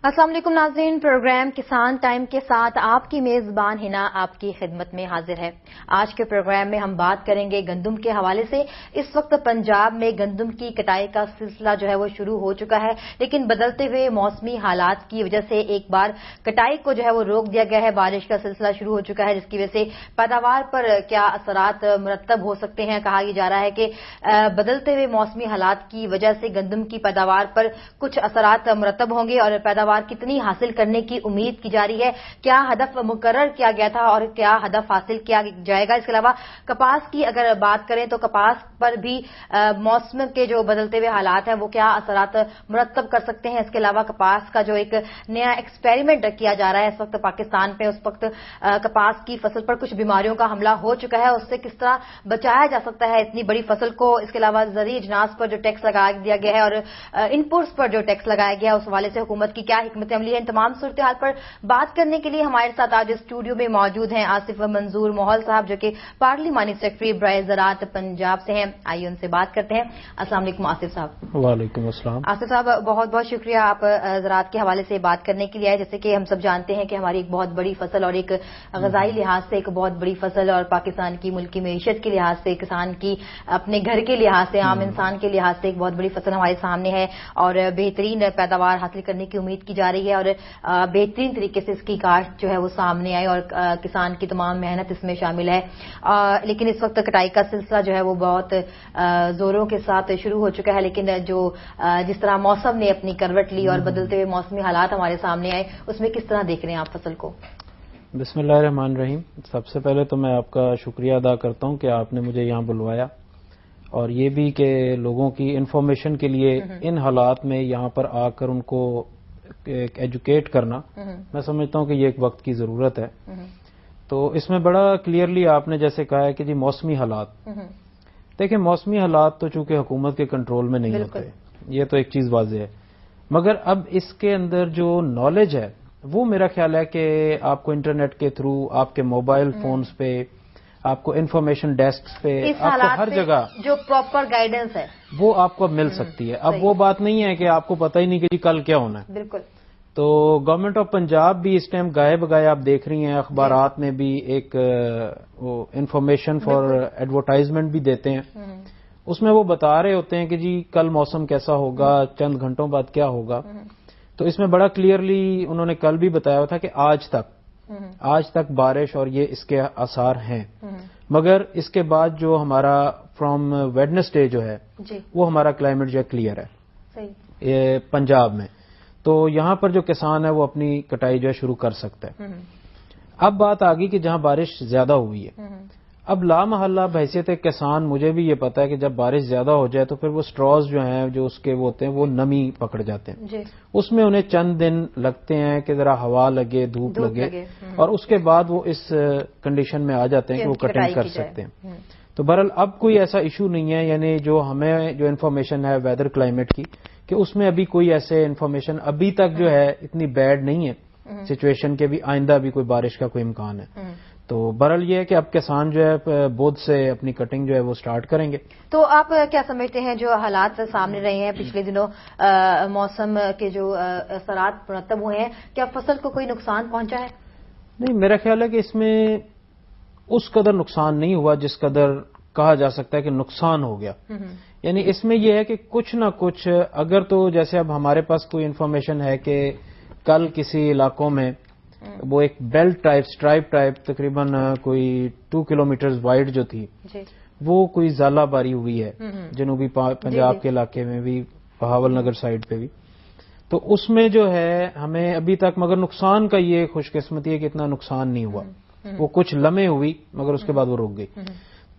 السلام علیکم ناظرین، پروگرام کسان ٹائم کے ساتھ آپ کی میزبان ہنا آپ کی خدمت میں حاضر ہے۔ آج کے پروگرام میں ہم بات کریں گے گندم کے حوالے سے۔ اس وقت پنجاب میں گندم کی کٹائی کا سلسلہ جو ہے وہ شروع ہو چکا ہے، لیکن بدلتے ہوئے موسمی حالات کی وجہ سے ایک بار کٹائی کو جو ہے وہ روک دیا گیا ہے۔ بارش کا سلسلہ شروع ہو چکا ہے، جس کی وجہ سے پیداوار پر کیا اثرات مرتب ہو سکتے ہیں۔ کہا یہ جا رہا ہے کہ بدلتے ہوئے موسمی حالات کی وجہ سے گندم کی پیداوار پر کچھ اثرات مرتب ہوں گے اور پیداوار کتنی حاصل کرنے کی امید کی جا رہی ہے، کیا ہدف مقرر کیا گیا تھا اور کیا ہدف حاصل کیا جائے گا۔ اس کے علاوہ کپاس کی اگر بات کریں تو کپاس پر بھی موسم کے جو بدلتے ہوئے حالات ہیں وہ کیا اثرات مرتب کر سکتے ہیں۔ اس کے علاوہ کپاس کا جو ایک نیا ایکسپیریمنٹ کیا جا رہا ہے اس وقت پاکستان پہ، اس وقت کپاس کی فصل پر کچھ بیماریوں کا حملہ ہو چکا ہے، اس سے کس طرح بچایا جا سکتا ہے اتنی بڑی فصل کو۔ اس کے علاوہ زرعی اجناس پر جو ٹیکس لگا دیا گیا ہے اور انپوٹس پر جو ٹیکس لگایا گیا ہے، اس حوالے سے حکومت کی کیا حکمت عملی ہے۔ ان تمام صورتحال پر بات کرنے کے لیے ہمارے ساتھ آج اسٹوڈیو میں موجود ہیں آصف منظور ماحول صاحب، جو کہ پارلیمانی سیکرٹری برائے زراعت پنجاب سے ہیں۔ آئیے ان سے بات کرتے ہیں۔ السلام علیکم آصف صاحب۔ وعلیکم السلام۔ آصف صاحب بہت بہت شکریہ آپ زراعت کے حوالے سے بات کرنے کے لیے آئے۔ جیسے کہ ہم سب جانتے ہیں کہ ہماری ایک بہت بڑی فصل اور ایک غذائی لحاظ سے ایک بہت بڑی فصل اور پاکستان کی ملکی معیشت کے لحاظ سے، کسان کی اپنے گھر کے لحاظ سے، عام انسان کے لحاظ سے ایک بہت بڑی فصل ہمارے سامنے ہے اور بہترین پیداوار حاصل کرنے کی امید کی جا رہی ہے اور بہترین طریقے سے اس کی کاشت جو ہے وہ سامنے آئے اور کسان کی تمام محنت اس میں شامل ہے۔ لیکن اس وقت کٹائی کا سلسلہ جو ہے وہ بہت زوروں کے ساتھ شروع ہو چکا ہے، لیکن جس طرح موسم نے اپنی کروٹ لی اور بدلتے ہوئے موسمی حالات ہمارے سامنے آئے، اس میں کس طرح دیکھ رہے ہیں آپ فصل کو؟ بسم اللہ الرحمن الرحیم۔ سب سے پہلے تو میں آپ کا شکریہ ادا کرتا ہوں کہ آپ نے مجھے یہاں بلوایا، اور یہ بھی کہ لوگوں کی انفارمیشن کے لیے ان حالات میں یہاں پر آ کر ان کو ایجوکیٹ کرنا، میں سمجھتا ہوں کہ یہ ایک وقت کی ضرورت ہے۔ تو اس میں بڑا کلیئرلی آپ نے جیسے کہا ہے کہ جی موسمی حالات، دیکھیں موسمی حالات تو چونکہ حکومت کے کنٹرول میں نہیں ہوتے، یہ تو ایک چیز واضح ہے، مگر اب اس کے اندر جو نالج ہے وہ میرا خیال ہے کہ آپ کو انٹرنیٹ کے تھرو، آپ کے موبائل فونز پہ، آپ کو انفارمیشن ڈیسک پہ، آپ کو ہر جگہ جو پراپر گائیڈنس ہے وہ آپ کو مل سکتی ہے۔ اب وہ بات نہیں ہے کہ آپ کو پتہ ہی نہیں کہ جی کل کیا ہونا ہے۔ بالکل۔ تو گورنمنٹ آف پنجاب بھی اس ٹائم گائے بگائے آپ دیکھ رہی ہیں، اخبارات میں بھی ایک انفارمیشن فار ایڈورٹائزمنٹ بھی دیتے ہیں، اس میں وہ بتا رہے ہوتے ہیں کہ جی کل موسم کیسا ہوگا، چند گھنٹوں بعد کیا ہوگا۔ تو اس میں بڑا کلیئرلی انہوں نے کل بھی بتایا تھا کہ آج تک بارش اور یہ اس کے آثار ہیں، مگر اس کے بعد جو ہمارا فرام ویڈنسڈے جو ہے وہ ہمارا کلائمیٹ جو ہے کلیئر ہے پنجاب میں، تو یہاں پر جو کسان ہے وہ اپنی کٹائی جو ہے شروع کر سکتا ہے۔ اب بات آ گئی کہ جہاں بارش زیادہ ہوئی ہے، اب لامحالہ بحیثیت کسان مجھے بھی یہ پتا ہے کہ جب بارش زیادہ ہو جائے تو پھر وہ سٹراز جو ہیں جو اس کے وہ ہوتے ہیں وہ نمی پکڑ جاتے ہیں، اس میں انہیں چند دن لگتے ہیں کہ ذرا ہوا لگے، دھوپ لگے، اور اس کے بعد وہ اس کنڈیشن میں آ جاتے ہیں کہ وہ کٹنگ کر سکتے ہیں۔ تو بہرحال اب کوئی ایسا ایشو نہیں ہے، یعنی جو ہمیں جو انفارمیشن ہے ویدر کلائمیٹ کی، کہ اس میں ابھی کوئی ایسے انفارمیشن ابھی تک جو ہے اتنی بیڈ نہیں ہے سچویشن کے بھی آئندہ بھی کوئی بارش کا کوئی امکان ہے۔ تو بہرحال یہ ہے کہ اب کسان جو ہے بدھ سے اپنی کٹنگ جو ہے وہ سٹارٹ کریں گے۔ تو آپ کیا سمجھتے ہیں جو حالات سامنے رہے ہیں پچھلے دنوں، موسم کے جو اثرات مرتب ہوئے ہیں، کیا فصل کو کوئی نقصان پہنچا ہے؟ نہیں، میرا خیال ہے کہ اس میں اس قدر نقصان نہیں ہوا جس قدر کہا جا سکتا ہے کہ نقصان ہو گیا۔ یعنی اس میں یہ ہے کہ کچھ نہ کچھ، اگر تو جیسے اب ہمارے پاس کوئی انفارمیشن ہے کہ کل کسی علاقوں میں وہ ایک بیلٹ ٹائپ اسٹرائپ ٹائپ تقریباً کوئی 2 کلومیٹرز وائڈ جو تھی، وہ کوئی زالہ باری ہوئی ہے جنوبی پنجاب کے علاقے میں بھی، بہاول نگر سائڈ پہ بھی، تو اس میں جو ہے ہمیں ابھی تک مگر نقصان کا یہ خوش قسمتی ہے کہ اتنا نقصان نہیں ہوا، وہ کچھ لمحے ہوئی مگر اس کے بعد وہ رک گئی۔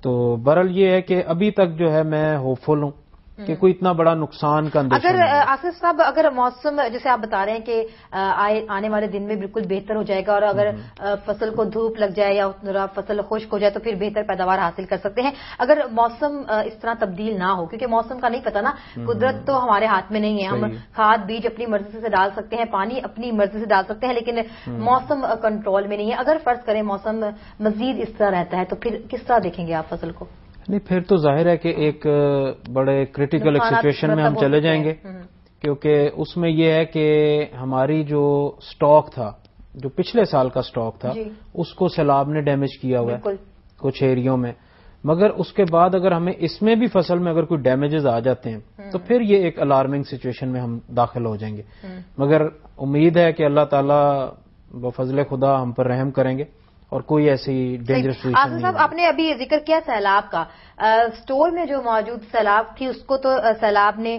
تو بہرحال یہ ہے کہ ابھی تک جو ہے میں ہوپ فل ہوں کہ کوئی اتنا بڑا نقصان کا اندیشہ نہیں ہے۔ آصف صاحب اگر موسم جیسے آپ بتا رہے ہیں کہ آنے والے دن میں بالکل بہتر ہو جائے گا اور اگر فصل کو دھوپ لگ جائے یا فصل خشک ہو جائے تو پھر بہتر پیداوار حاصل کر سکتے ہیں، اگر موسم اس طرح تبدیل نہ ہو، کیونکہ موسم کا نہیں پتا نا، قدرت تو ہمارے ہاتھ میں نہیں ہے، ہم کھاد بیج اپنی مرضی سے ڈال سکتے ہیں، پانی اپنی مرضی سے ڈال سکتے ہیں، لیکن موسم کنٹرول میں نہیں ہے۔ اگر فرض کریں موسم مزید اس طرح رہتا ہے تو پھر کس طرح دیکھیں گے آپ فصل کو؟ نہیں، پھر تو ظاہر ہے کہ ایک بڑے کرٹیکل ایک سچویشن میں ہم چلے جائیں گے کیونکہ اس میں یہ ہے کہ ہماری جو سٹاک تھا، جو پچھلے سال کا سٹاک تھا، اس کو سیلاب نے ڈیمیج کیا ہوا ہے کچھ ایریوں میں، مگر اس کے بعد اگر ہمیں اس میں بھی فصل میں اگر کوئی ڈیمیجز آ جاتے ہیں تو پھر یہ ایک الارمنگ سچویشن میں ہم داخل ہو جائیں گے. مگر امید ہے کہ اللہ تعالیٰ بفضل خدا ہم پر رحم کریں گے اور کوئی ایسی ڈینجرس سچویشن نہیں. صاحب آپ نے ابھی ذکر کیا سیلاب کا، سٹور میں جو موجود سیلاب تھی اس کو تو سیلاب نے،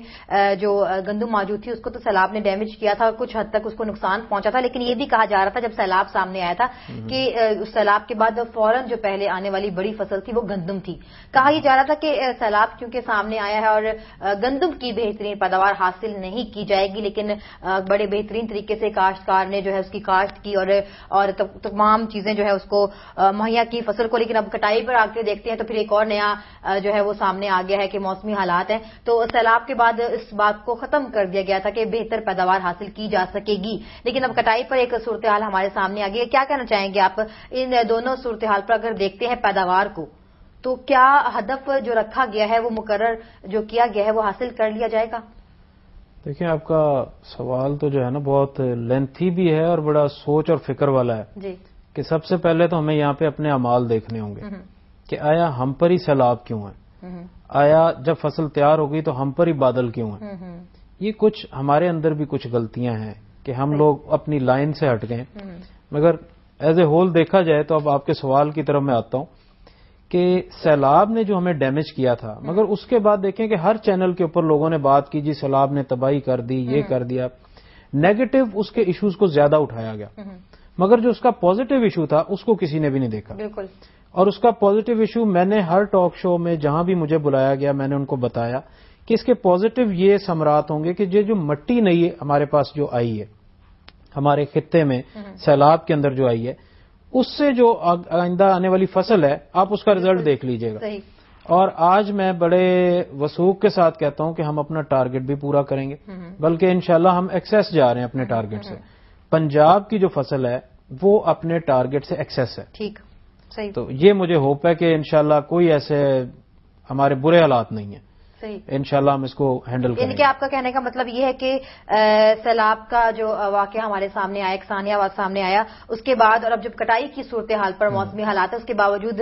جو گندم موجود تھی اس کو تو سیلاب نے ڈیمیج کیا تھا، کچھ حد تک اس کو نقصان پہنچا تھا، لیکن یہ بھی کہا جا رہا تھا جب سیلاب سامنے آیا تھا کہ اس سیلاب کے بعد فوراً جو پہلے آنے والی بڑی فصل تھی وہ گندم تھی. کہا یہ جا رہا تھا کہ سیلاب کیونکہ سامنے آیا ہے اور گندم کی بہترین پیداوار حاصل نہیں کی جائے گی، لیکن بڑے بہترین طریقے سے کاشتکار نے جو ہے اس کی کاشت کی اور تمام چیزیں جو ہے اس کو مہیا کی فصل کو. لیکن اب کٹائی پر آ کے دیکھتے ہیں تو پھر ایک اور نیا جو ہے وہ سامنے آ گیا ہے کہ موسمی حالات ہیں. تو سیلاب کے بعد اس بات کو ختم کر دیا گیا تھا کہ بہتر پیداوار حاصل کی جا سکے گی، لیکن اب کٹائی پر ایک صورتحال ہمارے سامنے آ گئی ہے. کیا کہنا چاہیں گے آپ ان دونوں صورتحال پر؟ اگر دیکھتے ہیں پیداوار کو تو کیا ہدف جو رکھا گیا ہے وہ مقرر جو کیا گیا ہے وہ حاصل کر لیا جائے گا؟ دیکھیں آپ کا سوال تو جو ہے نا بہت لینتھی بھی ہے اور بڑا سوچ اور فکر والا ہے. جی، کہ سب سے پہلے تو ہمیں یہاں پہ اپنے اعمال دیکھنے ہوں گے کہ آیا ہم پر ہی سیلاب کیوں ہے، آیا جب فصل تیار ہو گئی تو ہم پر ہی بادل کیوں ہیں. یہ کچھ ہمارے اندر بھی کچھ غلطیاں ہیں کہ ہم لوگ اپنی لائن سے ہٹ گئے. مگر ایز اے ہول دیکھا جائے تو اب آپ کے سوال کی طرف میں آتا ہوں کہ سیلاب نے جو ہمیں ڈیمیج کیا تھا، مگر اس کے بعد دیکھیں کہ ہر چینل کے اوپر لوگوں نے بات کی جی سیلاب نے تباہی کر دی، یہ کر دیا، نیگیٹو اس کے ایشوز کو زیادہ اٹھایا گیا، مگر جو اس کا پازیٹو ایشو تھا اس کو کسی نے بھی نہیں دیکھا. بالکل. اور اس کا پازیٹو ایشو میں نے ہر ٹاک شو میں جہاں بھی مجھے بلایا گیا میں نے ان کو بتایا کہ اس کے پازیٹو یہ ثمرات ہوں گے کہ جو مٹی نئی ہے ہمارے پاس جو آئی ہے ہمارے خطے میں سیلاب کے اندر جو آئی ہے، اس سے جو آئندہ آنے والی فصل ہے آپ اس کا رزلٹ دیکھ لیجئے گا. اور آج میں بڑے وثوق کے ساتھ کہتا ہوں کہ ہم اپنا ٹارگٹ بھی پورا کریں گے، بلکہ انشاءاللہ ہم ایکسیس جا رہے ہیں اپنے ٹارگٹ سے. پنجاب کی جو فصل ہے وہ اپنے ٹارگٹ سے ایکسیس ہے. ٹھیک، صحیح. تو یہ مجھے ہوپ ہے کہ انشاءاللہ کوئی ایسے ہمارے برے حالات نہیں ہیں. انشاءاللہ ہم اس کو ہینڈل کریں گے. یعنی کہ آپ کا کہنے کا مطلب یہ ہے کہ سیلاب کا جو واقعہ ہمارے سامنے آیا، کسانیہ آباد سامنے آیا، اس کے بعد اور اب جب کٹائی کی صورتحال پر موسمی حالات ہے اس کے باوجود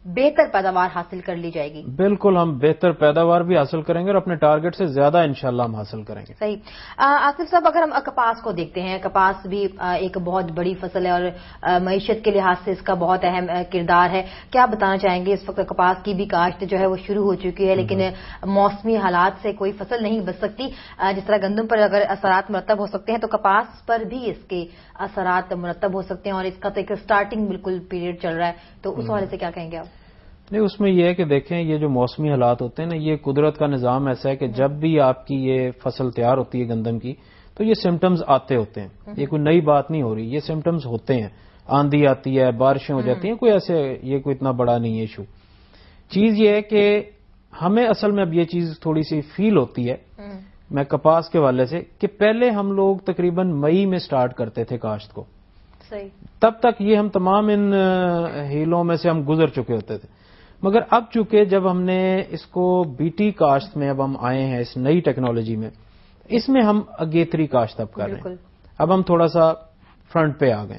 بہتر پیداوار حاصل کر لی جائے گی. بالکل، ہم بہتر پیداوار بھی حاصل کریں گے اور اپنے ٹارگٹ سے زیادہ انشاءاللہ ہم حاصل کریں گے. صحیح. آصف صاحب اگر ہم کپاس کو دیکھتے ہیں، کپاس بھی ایک بہت بڑی فصل ہے اور معیشت کے لحاظ سے اس کا بہت اہم کردار ہے. کیا بتانا چاہیں گے؟ اس وقت کپاس کی بھی کاشت جو ہے وہ شروع ہو چکی ہے، لیکن موسمی حالات سے کوئی فصل نہیں بچ سکتی. جس طرح گندم پر اگر اثرات مرتب ہو سکتے ہیں تو کپاس پر بھی اس کے اثرات مرتب ہو سکتے ہیں، اور اس کا تو ایک سٹارٹنگ بالکل پیریڈ چل رہا ہے. تو اس حوالے سے کیا کہیں گے آپ؟ نہیں، اس میں یہ ہے کہ دیکھیں یہ جو موسمی حالات ہوتے ہیں نا، یہ قدرت کا نظام ایسا ہے کہ جب بھی آپ کی یہ فصل تیار ہوتی ہے گندم کی تو یہ سمٹمز آتے ہوتے ہیں. یہ کوئی نئی بات نہیں ہو رہی، یہ سمٹمز ہوتے ہیں. آندھی آتی ہے، بارشیں ہو جاتی ہیں، کوئی ایسے یہ کوئی اتنا بڑا نہیں ہے ایشو. چیز یہ ہے کہ ہمیں اصل میں اب یہ چیز تھوڑی سی فیل ہوتی ہے میں کپاس کے والے سے کہ پہلے ہم لوگ تقریباً مئی میں سٹارٹ کرتے تھے کاشت کو. صحیح. تب تک یہ ہم تمام ان ہیلوں میں سے ہم گزر چکے ہوتے تھے. مگر اب چونکہ جب ہم نے اس کو بی ٹی کاشت میں اب ہم آئے ہیں اس نئی ٹیکنالوجی میں، اس میں ہم اگیتری کاشت اب کر رہے ہیں. اب ہم تھوڑا سا فرنٹ پہ آ گئے.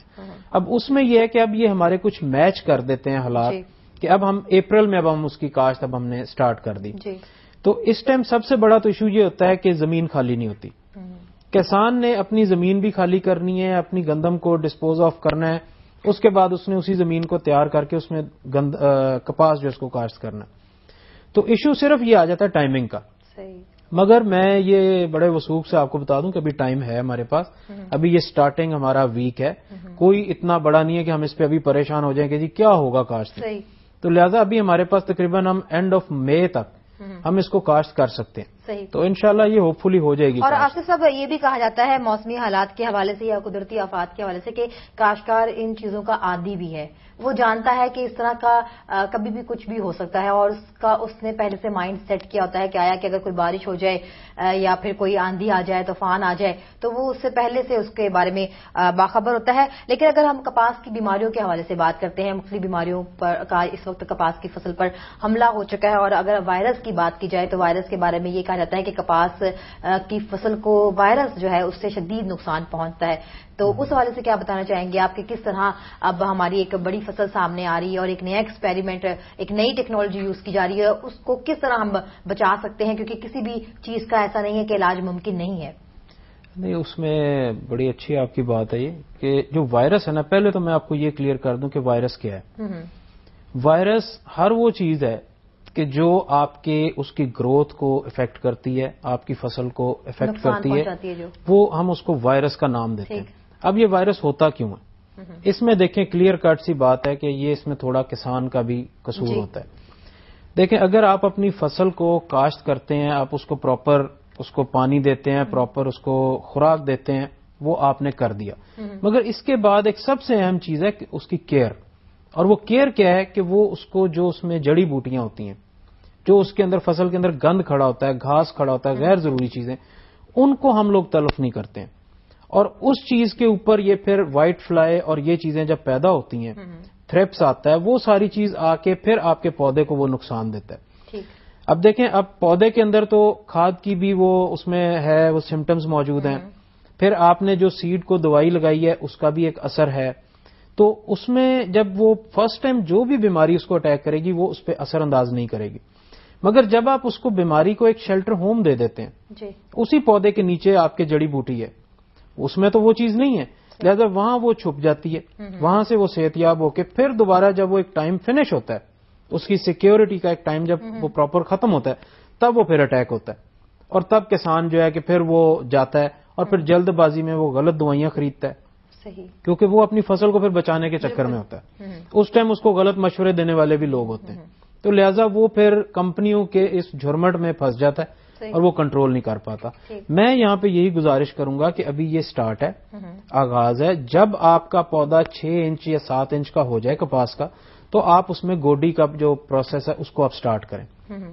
اب اس میں یہ ہے کہ اب یہ ہمارے کچھ میچ کر دیتے ہیں حالات کہ اب ہم اپریل میں اب ہم اس کی کاشت اب ہم نے سٹارٹ کر دی. تو اس ٹائم سب سے بڑا تو ایشو یہ ہوتا ہے کہ زمین خالی نہیں ہوتی. کسان نے اپنی زمین بھی خالی کرنی ہے، اپنی گندم کو ڈسپوز آف کرنا ہے، اس کے بعد اس نے اسی زمین کو تیار کر کے اس میں کپاس جو اس کو کاشت کرنا. تو ایشو صرف یہ آ جاتا ہے ٹائمنگ کا. مگر میں یہ بڑے وثوق سے آپ کو بتا دوں کہ ابھی ٹائم ہے ہمارے پاس. ابھی یہ سٹارٹنگ ہمارا ویک ہے، کوئی اتنا بڑا نہیں ہے کہ ہم اس پہ ابھی پریشان ہو جائیں کہ جی کیا ہوگا کاشت. تو لہذا ابھی ہمارے پاس تقریباً ہم اینڈ آف مئی تک ہم اس کو کاشت کر سکتے ہیں. تو انشاءاللہ یہ ہوپ فلی ہو جائے گی. اور آصف صاحب یہ بھی کہا جاتا ہے موسمی حالات کے حوالے سے یا قدرتی آفات کے حوالے سے کہ کاشتکار ان چیزوں کا عادی بھی ہے. وہ جانتا ہے کہ اس طرح کا کبھی بھی کچھ بھی ہو سکتا ہے، اور اس نے پہلے سے مائنڈ سیٹ کیا ہوتا ہے کہ آیا کہ اگر کوئی بارش ہو جائے یا پھر کوئی آندھی آ جائے، طوفان آ جائے، تو وہ اس سے پہلے سے اس کے بارے میں باخبر ہوتا ہے. لیکن اگر ہم کپاس کی بیماریوں کے حوالے سے بات کرتے ہیں، مختلف بیماریوں کا اس وقت کپاس کی فصل پر حملہ ہو چکا ہے، اور اگر وائرس کی بات کی جائے تو وائرس کے بارے میں یہ کہا کہا جاتا ہے کہ کپاس کی فصل کو وائرس جو ہے اس سے شدید نقصان پہنچتا ہے، تو اس حوالے سے کیا بتانا چاہیں گے آپ کہ کس طرح اب ہماری ایک بڑی فصل سامنے آ رہی ہے اور ایک نیا ایکسپیریمنٹ، ایک نئی ٹیکنالوجی یوز کی جا رہی ہے، اس کو کس طرح ہم بچا سکتے ہیں، کیونکہ کسی بھی چیز کا ایسا نہیں ہے کہ علاج ممکن نہیں ہے؟ نہیں، اس میں بڑی اچھی آپ کی بات ہے یہ کہ جو وائرس ہے نا، پہلے تو میں آپ کو یہ کلیئر کر دوں کہ وائرس کیا ہے۔ وائرس ہر وہ چیز ہے کہ جو آپ کے اس کی گروتھ کو افیکٹ کرتی ہے، آپ کی فصل کو افیکٹ کرتی ہے، وہ ہم اس کو وائرس کا نام دیتے ہیں۔ اب یہ وائرس ہوتا کیوں ہے؟ اس میں دیکھیں کلیئر کٹ سی بات ہے کہ یہ اس میں تھوڑا کسان کا بھی قصور ہوتا ہے۔ دیکھیں، اگر آپ اپنی فصل کو کاشت کرتے ہیں، آپ اس کو پراپر اس کو پانی دیتے ہیں، پراپر اس کو خوراک دیتے ہیں، وہ آپ نے کر دیا، مگر اس کے بعد ایک سب سے اہم چیز ہے کہ اس کی کیئر، اور وہ کیئر کیا ہے کہ وہ اس کو جو اس میں جڑی بوٹیاں ہوتی ہیں، جو اس کے اندر فصل کے اندر گند کھڑا ہوتا ہے، گھاس کھڑا ہوتا ہے، غیر ضروری چیزیں، ان کو ہم لوگ تلف نہیں کرتے ہیں، اور اس چیز کے اوپر یہ پھر وائٹ فلائی اور یہ چیزیں جب پیدا ہوتی ہیں، تھریپس آتا ہے، وہ ساری چیز آ کے پھر آپ کے پودے کو وہ نقصان دیتا ہے۔ اب دیکھیں، اب پودے کے اندر تو کھاد کی بھی وہ اس میں ہے، وہ سمٹمز موجود ہیں، پھر آپ نے جو سیڈ کو دوائی لگائی ہے اس کا بھی ایک اثر ہے، تو اس میں جب وہ فرسٹ ٹائم جو بھی بیماری اس کو اٹیک کرے گی وہ اس پہ اثر انداز نہیں کرے گی، مگر جب آپ اس کو بیماری کو ایک شیلٹر ہوم دے دیتے ہیں، اسی پودے کے نیچے آپ کے جڑی بوٹی ہے، اس میں تو وہ چیز نہیں ہے، لہذا وہاں وہ چھپ جاتی ہے، وہاں سے وہ صحت یاب ہو کے پھر دوبارہ جب وہ ایک ٹائم فنش ہوتا ہے، اس کی سیکیورٹی کا ایک ٹائم جب وہ پراپر ختم ہوتا ہے، تب وہ پھر اٹیک ہوتا ہے، اور تب کسان جو ہے کہ پھر وہ جاتا ہے اور پھر جلد بازی میں وہ غلط دوائیاں خریدتا ہے، کیونکہ وہ اپنی فصل کو پھر بچانے کے چکر میں ہوتا ہے، اس ٹائم اس کو غلط مشورے دینے والے بھی لوگ ہوتے ہیں، تو لہذا وہ پھر کمپنیوں کے اس جھرمٹ میں پھنس جاتا ہے اور وہ کنٹرول نہیں کر پاتا۔ میں یہاں پہ یہی گزارش کروں گا کہ ابھی یہ سٹارٹ ہے، آغاز ہے، جب آپ کا پودا 6 انچ یا 7 انچ کا ہو جائے کپاس کا، تو آپ اس میں گوڈی کا جو پروسیس ہے اس کو آپ سٹارٹ کریں،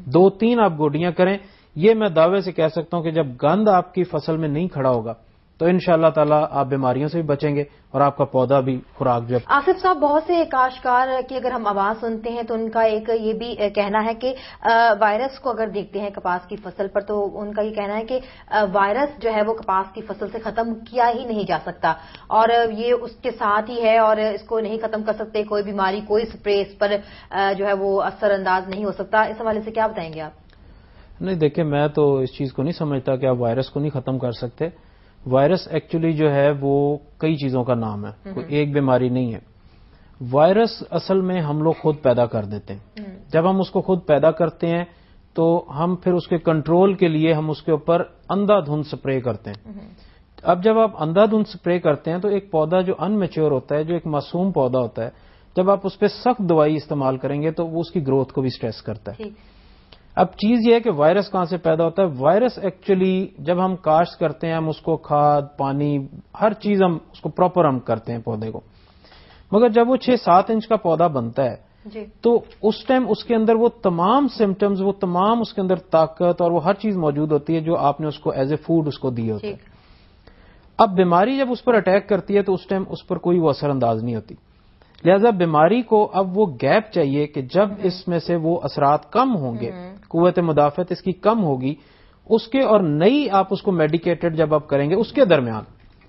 2-3 آپ گوڈیاں کریں۔ یہ میں دعوے سے کہہ سکتا ہوں کہ جب گند آپ کی فصل میں نہیں کھڑا ہوگا تو انشاءاللہ تعالی آپ بیماریوں سے بھی بچیں گے اور آپ کا پودا بھی خوراک جو ہے۔ آصف صاحب، بہت سے کاشتکار کی اگر ہم آواز سنتے ہیں تو ان کا ایک یہ بھی کہنا ہے کہ وائرس کو اگر دیکھتے ہیں کپاس کی فصل پر تو ان کا یہ کہنا ہے کہ وائرس جو ہے وہ کپاس کی فصل سے ختم کیا ہی نہیں جا سکتا، اور یہ اس کے ساتھ ہی ہے اور اس کو نہیں ختم کر سکتے، کوئی بیماری کوئی اسپرے اس پر جو ہے وہ اثر انداز نہیں ہو سکتا۔ اس حوالے سے کیا بتائیں گے آپ؟ نہیں، دیکھیں، میں تو اس چیز کو نہیں سمجھتا کہ آپ وائرس کو نہیں ختم کر سکتے۔ وائرس ایکچولی جو ہے وہ کئی چیزوں کا نام ہے، کوئی ایک بیماری نہیں ہے۔ وائرس اصل میں ہم لوگ خود پیدا کر دیتے ہیں، جب ہم اس کو خود پیدا کرتے ہیں تو ہم پھر اس کے کنٹرول کے لیے ہم اس کے اوپر اندھا دھند سپرے کرتے ہیں۔ اب جب آپ اندھا دھند سپرے کرتے ہیں تو ایک پودا جو ان میچور ہوتا ہے، جو ایک معصوم پودا ہوتا ہے، جب آپ اس پہ سخت دوائی استعمال کریں گے تو وہ اس کی گروتھ کو بھی سٹریس کرتا ہے۔ اب چیز یہ ہے کہ وائرس کہاں سے پیدا ہوتا ہے؟ وائرس ایکچولی جب ہم کاشت کرتے ہیں، ہم اس کو کھاد، پانی، ہر چیز ہم اس کو پراپر ہم کرتے ہیں پودے کو، مگر جب وہ 6-7 انچ کا پودا بنتا ہے تو اس ٹائم اس کے اندر وہ تمام سمٹمز، وہ تمام اس کے اندر طاقت اور وہ ہر چیز موجود ہوتی ہے جو آپ نے اس کو ایز اے فوڈ اس کو دی ہوتی ہے۔ اب بیماری جب اس پر اٹیک کرتی ہے تو اس ٹائم اس پر کوئی وہ اثر انداز نہیں ہوتی، لہذا بیماری کو اب وہ گیپ چاہیے کہ جب اس میں سے وہ اثرات کم ہوں گے، قوت مدافعت اس کی کم ہوگی، اس کے اور نئی آپ اس کو میڈیکیٹڈ جب آپ کریں گے، اس کے درمیان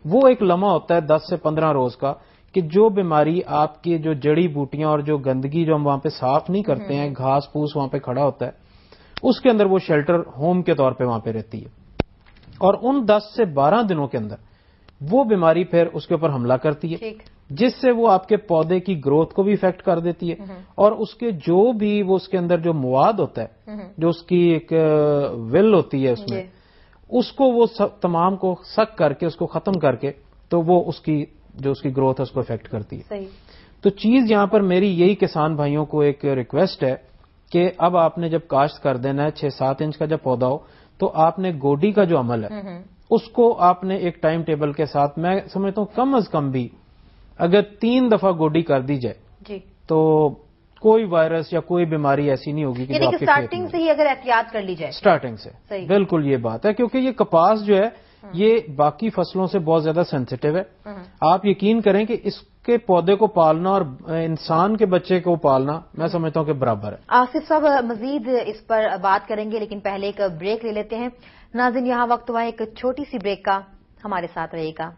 وہ ایک لمحہ ہوتا ہے 10 سے 15 روز کا کہ جو بیماری آپ کی جو جڑی بوٹیاں اور جو گندگی جو ہم وہاں پہ صاف نہیں کرتے ہیں، گھاس پھوس وہاں پہ کھڑا ہوتا ہے، اس کے اندر وہ شیلٹر ہوم کے طور پہ وہاں پہ رہتی ہے، اور ان 10 سے 12 دنوں کے اندر وہ بیماری پھر اس کے اوپر حملہ کرتی ہے، جس سے وہ آپ کے پودے کی گروتھ کو بھی افیکٹ کر دیتی ہے، اور اس کے جو بھی وہ اس کے اندر جو مواد ہوتا ہے، جو اس کی ایک ول ہوتی ہے اس میں، اس کو وہ تمام کو سک کر کے اس کو ختم کر کے تو وہ اس کی جو اس کی گروتھ ہے اس کو افیکٹ کرتی ہے۔ تو چیز یہاں پر میری یہی کسان بھائیوں کو ایک ریکویسٹ ہے کہ اب آپ نے جب کاشت کر دینا ہے 6-7 انچ کا جب پودا ہو تو آپ نے گوڈی کا جو عمل ہے اس کو آپ نے ایک ٹائم ٹیبل کے ساتھ، میں سمجھتا ہوں کم از کم بھی اگر 3 دفعہ گوڈی کر دی جائے تو کوئی وائرس یا کوئی بیماری ایسی نہیں ہوگی کہ جو آپ کے سٹارٹنگ سے ہی اگر احتیاط کر لی جائے، سٹارٹنگ سے بالکل یہ بات ہے، کیونکہ یہ کپاس جو ہے یہ باقی فصلوں سے بہت زیادہ سینسیٹیو ہے۔ آپ یقین کریں کہ اس کے پودے کو پالنا اور انسان کے بچے کو پالنا میں سمجھتا ہوں کہ برابر ہے. آصف صاحب مزید اس پر بات کریں گے، لیکن پہلے ایک بریک لے لیتے ہیں. ناظرین، یہاں وقت ہوا ایک چھوٹی سی بریک کا، ہمارے ساتھ رہیے گا.